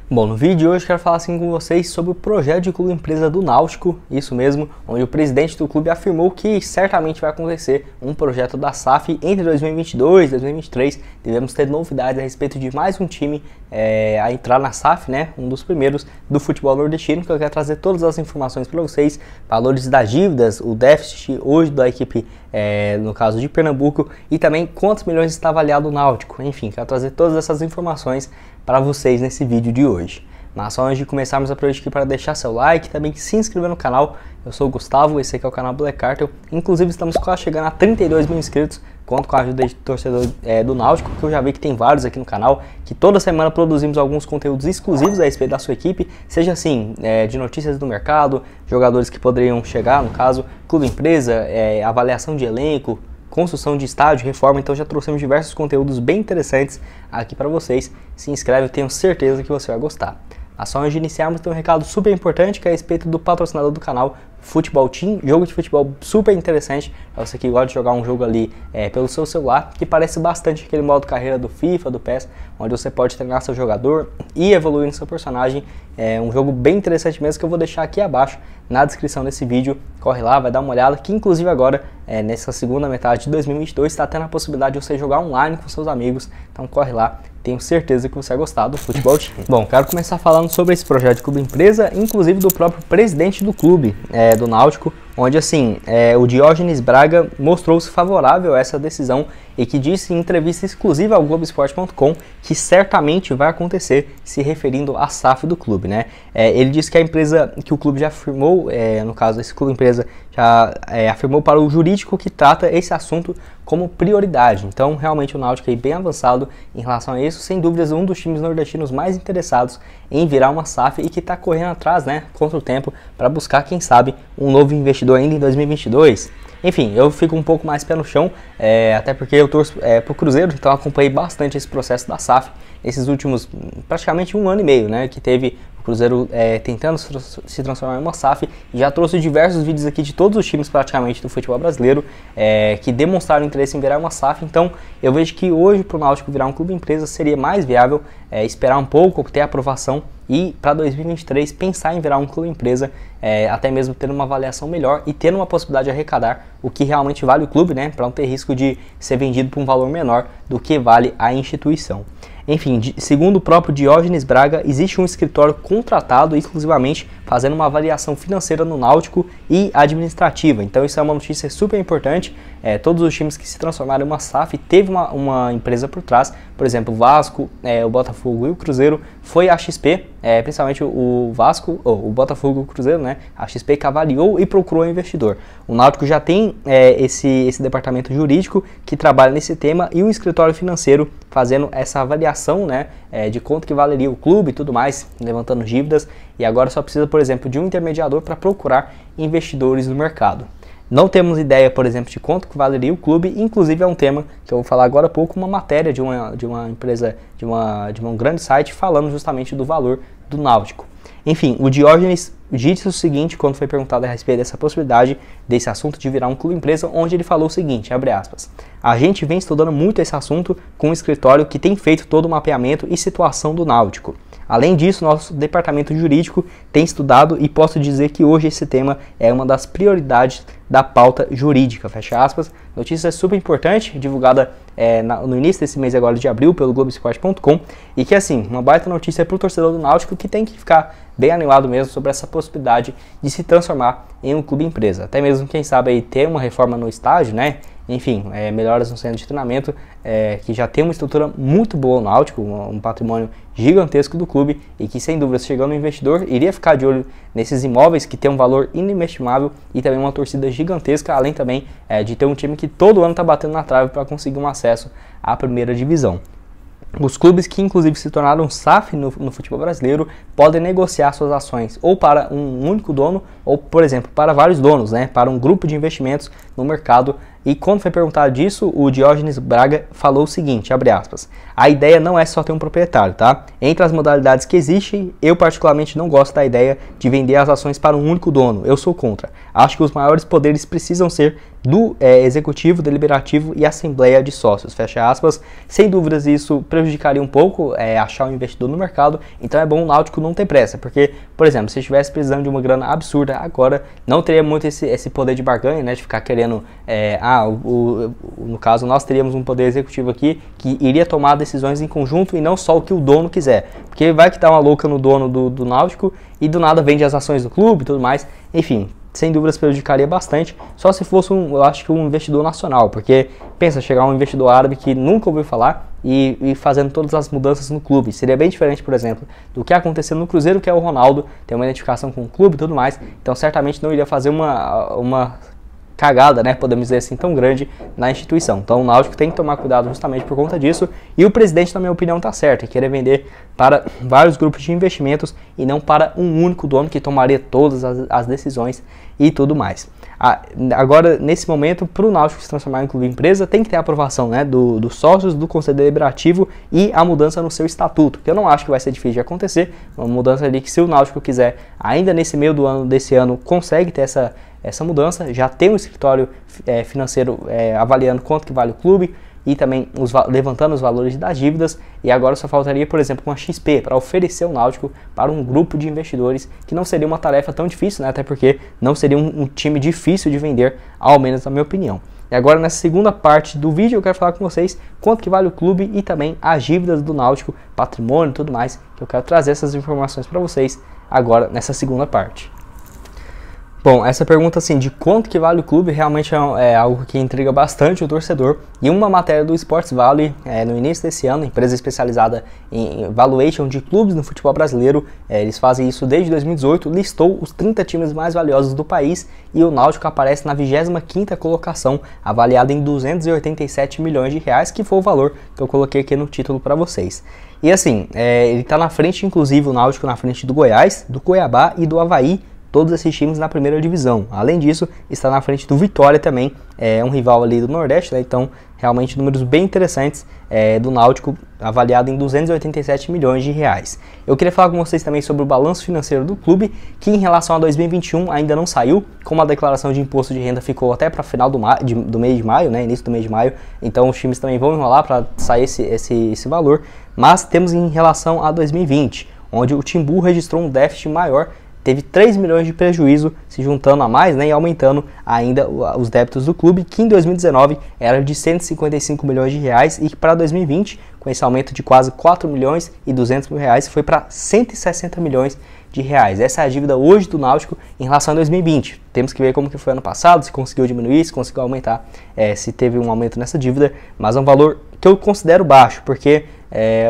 Bom, no vídeo de hoje eu quero falar com vocês sobre o projeto de clube empresa do Náutico, isso mesmo, onde o presidente do clube afirmou que certamente vai acontecer um projeto da SAF entre 2022 e 2023. Devemos ter novidades a respeito de mais um time a entrar na SAF, né? Um dos primeiros do futebol nordestino, que eu quero trazer todas as informações para vocês, valores das dívidas, o déficit hoje da equipe, no caso de Pernambuco, e também quantos milhões está avaliado o Náutico. Enfim, quero trazer todas essas informações para vocês nesse vídeo de hoje. Mas só antes de começarmos, aproveite aqui para deixar seu like e também se inscrever no canal. Eu sou o Gustavo, esse aqui é o canal Black Cartel. Inclusive estamos quase chegando a 32 mil inscritos. Conto com a ajuda de torcedor do Náutico, que eu já vi que tem vários aqui no canal, que toda semana produzimos alguns conteúdos exclusivos a respeito da sua equipe, seja assim, de notícias do mercado, jogadores que poderiam chegar, no caso, clube empresa, avaliação de elenco, construção de estádio, reforma. Então já trouxemos diversos conteúdos bem interessantes aqui para vocês. Se inscreve, eu tenho certeza que você vai gostar. Mas só antes de iniciarmos, tem um recado super importante que é a respeito do patrocinador do canal, Futebol Team, jogo de futebol super interessante para você que gosta de jogar um jogo ali pelo seu celular, que parece bastante aquele modo carreira do FIFA, do PES, onde você pode treinar seu jogador e evoluir no seu personagem. É um jogo bem interessante mesmo, que eu vou deixar aqui abaixo na descrição desse vídeo. Corre lá, vai dar uma olhada, que inclusive agora, nessa segunda metade de 2022, está tendo a possibilidade de você jogar online com seus amigos, então corre lá. Tenho certeza que você vai gostar do Futebol Team. Bom, quero começar falando sobre esse projeto de clube empresa, inclusive do próprio presidente do clube, do Náutico, onde assim, o Diógenes Braga mostrou-se favorável a essa decisão e que disse em entrevista exclusiva ao Globoesporte.com que certamente vai acontecer, se referindo à SAF do clube, né? Ele disse que a empresa, que o clube já afirmou, no caso esse clube empresa já afirmou para o jurídico que trata esse assunto como prioridade. Então realmente o Náutico é bem avançado em relação a isso, sem dúvidas um dos times nordestinos mais interessados em virar uma SAF e que está correndo atrás, né, contra o tempo, para buscar, quem sabe, um novo investidor ainda em 2022. Enfim, eu fico um pouco mais pé no chão, até porque eu torço para o Cruzeiro, então acompanhei bastante esse processo da SAF nesses últimos praticamente um ano e meio, né, que teve o Cruzeiro tentando se transformar em uma SAF, e já trouxe diversos vídeos aqui de todos os times praticamente do futebol brasileiro que demonstraram interesse em virar uma SAF. Então eu vejo que hoje para o Náutico virar um clube empresa seria mais viável esperar um pouco, ter aprovação e para 2023 pensar em virar um clube empresa, até mesmo tendo uma avaliação melhor e tendo uma possibilidade de arrecadar o que realmente vale o clube, né, para não ter risco de ser vendido por um valor menor do que vale a instituição. Enfim, segundo o próprio Diógenes Braga, existe um escritório contratado exclusivamente fazendo uma avaliação financeira no Náutico e administrativa. Então isso é uma notícia super importante. Todos os times que se transformaram em uma SAF teve uma empresa por trás. Por exemplo, o Vasco, o Botafogo e o Cruzeiro foi a XP, principalmente o Vasco, o Botafogo e o Cruzeiro, né? A XP que avaliou e procurou um investidor. O Náutico já tem esse departamento jurídico que trabalha nesse tema e um escritório financeiro fazendo essa avaliação, né, de quanto que valeria o clube e tudo mais, levantando dívidas, e agora só precisa, por exemplo, de um intermediador para procurar investidores no mercado. Não temos ideia, por exemplo, de quanto que valeria o clube, inclusive é um tema que eu vou falar agora há pouco, uma matéria de uma empresa, de um grande site, falando justamente do valor do Náutico. Enfim, o Diógenes disse o seguinte quando foi perguntado a respeito dessa possibilidade, desse assunto de virar um clube empresa, onde ele falou o seguinte, abre aspas: a gente vem estudando muito esse assunto com um escritório que tem feito todo o mapeamento e situação do Náutico. Além disso, nosso departamento jurídico tem estudado e posso dizer que hoje esse tema é uma das prioridades da pauta jurídica, fecha aspas. Notícia super importante, divulgada no início desse mês agora de abril pelo Globoesporte.com, e que assim, uma baita notícia para o torcedor do Náutico, que tem que ficar bem animado mesmo sobre essa possibilidade de se transformar em um clube empresa. Até mesmo, quem sabe, aí, ter uma reforma no estádio, né? Enfim, melhoras no centro de treinamento, que já tem uma estrutura muito boa no Náutico, um patrimônio gigantesco do clube, e que sem dúvida, chegando um investidor, iria ficar de olho nesses imóveis que tem um valor inestimável e também uma torcida gigantesca, além também de ter um time que todo ano está batendo na trave para conseguir um acesso à primeira divisão. Os clubes que inclusive se tornaram SAF no futebol brasileiro podem negociar suas ações ou para um único dono ou, por exemplo, para vários donos, né, para um grupo de investimentos no mercado. E quando foi perguntado disso, o Diógenes Braga falou o seguinte, abre aspas: a ideia não é só ter um proprietário, tá? Entre as modalidades que existem, eu particularmente não gosto da ideia de vender as ações para um único dono, eu sou contra. Acho que os maiores poderes precisam ser do executivo, deliberativo e assembleia de sócios, fecha aspas. Sem dúvidas isso prejudicaria um pouco achar um investidor no mercado, então é bom o Náutico não ter pressa, porque, por exemplo, se estivesse precisando de uma grana absurda agora, não teria muito esse poder de barganha, né, de ficar querendo, no caso nós teríamos um poder executivo aqui que iria tomar decisões em conjunto e não só o que o dono quiser, porque vai que dá uma louca no dono do Náutico e do nada vende as ações do clube e tudo mais, enfim. Sem dúvidas prejudicaria bastante, só se fosse eu acho que um investidor nacional, porque pensa, chegar um investidor árabe que nunca ouviu falar e fazendo todas as mudanças no clube, seria bem diferente, por exemplo, do que aconteceu no Cruzeiro, que é o Ronaldo, tem uma identificação com o clube e tudo mais, então certamente não iria fazer uma cagada, né, podemos dizer assim, tão grande na instituição. Então o Náutico tem que tomar cuidado justamente por conta disso, e o presidente, na minha opinião, está certo, é querer vender para vários grupos de investimentos e não para um único dono que tomaria todas as decisões e tudo mais. Agora, nesse momento, para o Náutico se transformar em clube empresa, tem que ter a aprovação, né, dos sócios, do Conselho Deliberativo e a mudança no seu estatuto, que eu não acho que vai ser difícil de acontecer, uma mudança ali que, se o Náutico quiser, ainda nesse meio do ano, desse ano, consegue ter essa mudança, já tem um escritório financeiro avaliando quanto que vale o clube e também levantando os valores das dívidas, e agora só faltaria, por exemplo, uma XP para oferecer o Náutico para um grupo de investidores, que não seria uma tarefa tão difícil, né, até porque não seria um time difícil de vender, ao menos na minha opinião. E agora, nessa segunda parte do vídeo, eu quero falar com vocês quanto que vale o clube e também as dívidas do Náutico, patrimônio e tudo mais, que eu quero trazer essas informações para vocês agora nessa segunda parte. Bom, essa pergunta assim, de quanto que vale o clube, realmente é algo que intriga bastante o torcedor. E uma matéria do Sports Valley, no início desse ano, empresa especializada em valuation de clubes no futebol brasileiro, eles fazem isso desde 2018, listou os 30 times mais valiosos do país, e o Náutico aparece na 25ª colocação, avaliado em 287 milhões de reais, que foi o valor que eu coloquei aqui no título para vocês. E assim, ele está na frente, inclusive o Náutico na frente do Goiás, do Cuiabá e do Avaí, todos esses times na primeira divisão. Além disso, está na frente do Vitória também, um rival ali do Nordeste, né? Então realmente números bem interessantes do Náutico, avaliado em 287 milhões de reais. Eu queria falar com vocês também sobre o balanço financeiro do clube, que em relação a 2021 ainda não saiu, como a declaração de imposto de renda ficou até para final do mês de maio, né? Início do mês de maio, então os times também vão enrolar para sair esse valor, mas temos em relação a 2020, onde o Timbu registrou um déficit maior, teve 3 milhões de prejuízo, se juntando a mais, né, e aumentando ainda os débitos do clube, que em 2019 era de 155 milhões de reais, e que para 2020, com esse aumento de quase 4 milhões e 200 mil reais, foi para 160 milhões de reais. Essa é a dívida hoje do Náutico em relação a 2020. Temos que ver como que foi ano passado, se conseguiu diminuir, se conseguiu aumentar, se teve um aumento nessa dívida, mas é um valor que eu considero baixo, porque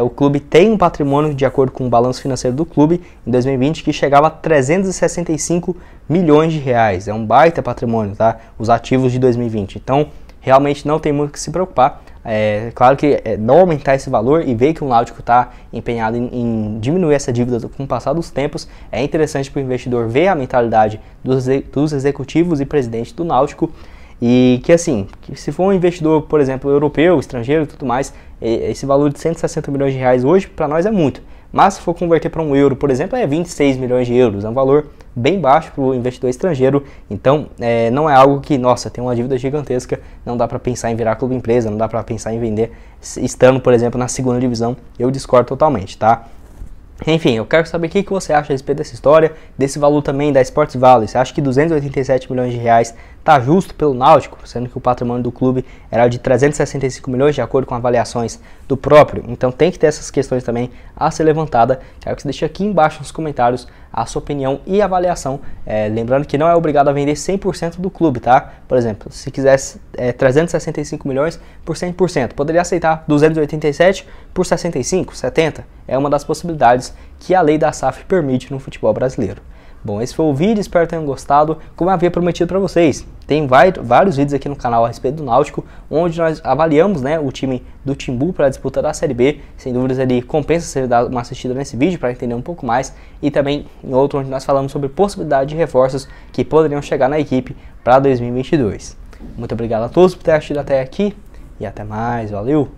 o clube tem um patrimônio, de acordo com o balanço financeiro do clube, em 2020, que chegava a 365 milhões de reais. É um baita patrimônio, tá? Os ativos de 2020. Então, realmente não tem muito o que se preocupar. Claro que não aumentar esse valor e ver que o Náutico está empenhado em diminuir essa dívida com o passar dos tempos, é interessante para o investidor ver a mentalidade dos executivos e presidentes do Náutico. E que assim, que se for um investidor, por exemplo, europeu, estrangeiro e tudo mais, esse valor de 160 milhões de reais hoje para nós é muito. Mas se for converter para um euro, por exemplo, é 26 milhões de euros, é um valor bem baixo para o investidor estrangeiro. Então não é algo que, nossa, tem uma dívida gigantesca, não dá para pensar em virar clube empresa, não dá para pensar em vender estando, por exemplo, na segunda divisão. Eu discordo totalmente, tá? Enfim, eu quero saber o que você acha a respeito dessa história, desse valor também da Sports Valley. Você acha que 287 milhões de reais está justo pelo Náutico, sendo que o patrimônio do clube era de 365 milhões, de acordo com avaliações do próprio? Então tem que ter essas questões também a ser levantada. Quero que você deixe aqui embaixo nos comentários a sua opinião e avaliação. Lembrando que não é obrigado a vender 100% do clube, tá? Por exemplo, se quisesse 365 milhões por 100%, poderia aceitar 287 por 65, 70. É uma das possibilidades que a lei da SAF permite no futebol brasileiro. Bom, esse foi o vídeo, espero que tenham gostado. Como eu havia prometido para vocês, tem vários vídeos aqui no canal a respeito do Náutico, onde nós avaliamos, né, o time do Timbu para a disputa da Série B. Sem dúvidas, ele compensa ser dado uma assistida nesse vídeo para entender um pouco mais. E também em outro onde nós falamos sobre possibilidade de reforços que poderiam chegar na equipe para 2022. Muito obrigado a todos por ter assistido até aqui e até mais, valeu!